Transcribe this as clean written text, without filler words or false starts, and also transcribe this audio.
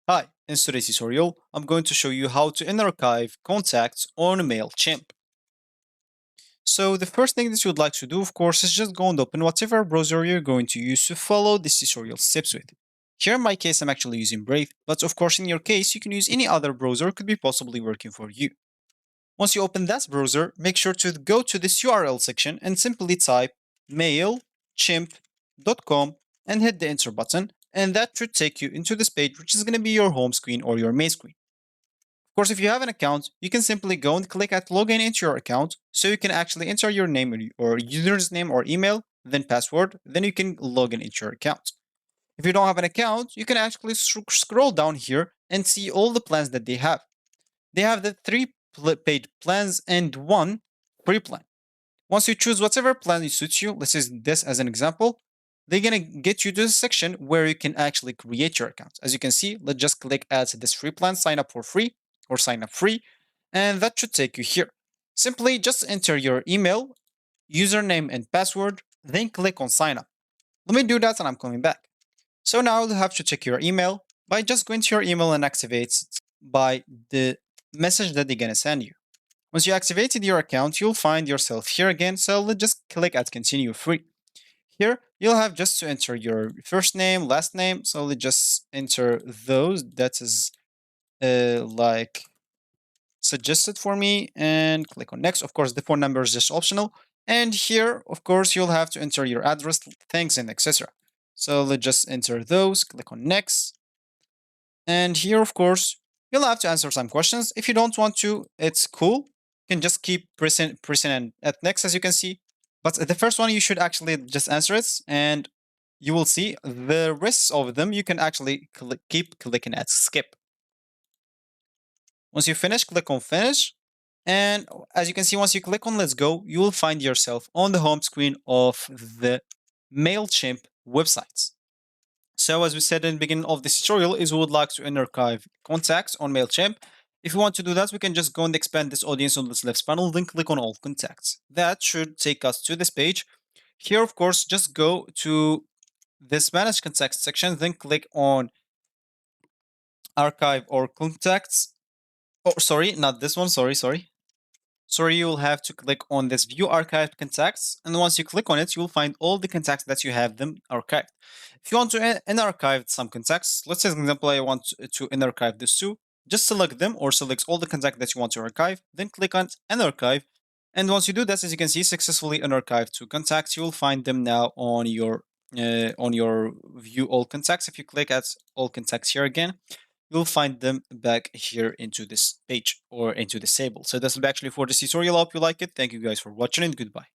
Hi, in today's tutorial, I'm going to show you how to unarchive contacts on Mailchimp. So the first thing that you would like to do, of course, is just go and open whatever browser you're going to use to follow this tutorial steps with. Here in my case, I'm actually using Brave, but of course in your case, you can use any other browser could be possibly working for you. Once you open that browser, make sure to go to this URL section and simply type mailchimp.com and hit the enter button, and that should take you into this page, which is going to be your home screen or your main screen. Of course, if you have an account, you can simply go and click at login into your account, so you can actually enter your name or user's name or email, then password, then you can log in into your account. If you don't have an account, you can actually scroll down here and see all the plans that they have. They have the three paid plans and one free plan. Once you choose whatever plan suits you, let's use this as an example, they're gonna get you to the section where you can actually create your account. As you can see, let's just click add this free plan, sign up for free or sign up free, and that should take you here. Simply just enter your email, username, and password, then click on sign up. Let me do that and I'm coming back. So now you'll have to check your email by just going to your email and activate it by the message that they're gonna send you. Once you activated your account, you'll find yourself here again, so let's just click at continue free. Here, you'll have just to enter your first name, last name, so let's just enter those that is like suggested for me and click on next. Of course, the phone number is just optional. And here, of course, you'll have to enter your address, thanks, and etc. So let's just enter those, click on next. And here, of course, you'll have to answer some questions. If you don't want to, it's cool. You can just keep pressing at next, as you can see. But the first one, you should actually just answer it, and you will see the rest of them. You can actually keep clicking at skip. Once you finish, click on finish. And as you can see, once you click on let's go, you will find yourself on the home screen of the Mailchimp websites. So as we said in the beginning of this tutorial, is we would like to archive contacts on Mailchimp. If you want to do that, we can just go and expand this audience on this left panel, then click on all contacts. That should take us to this page. Here, of course, just go to this manage contacts section, then click on archive or contacts. Oh, sorry, not this one. Sorry. You will have to click on this view archived contacts. And once you click on it, you'll find all the contacts that you have them archived. If you want to unarchive some contacts, let's say, for example, I want to unarchive this too, just select them or select all the contacts that you want to archive, then click on unarchive. And once you do this, as you can see, successfully unarchived two contacts, you will find them now on your view all contacts. If you click at all contacts here again, you'll find them back here into this page or into this table. So that's actually for this tutorial. I hope you like it. Thank you guys for watching and goodbye.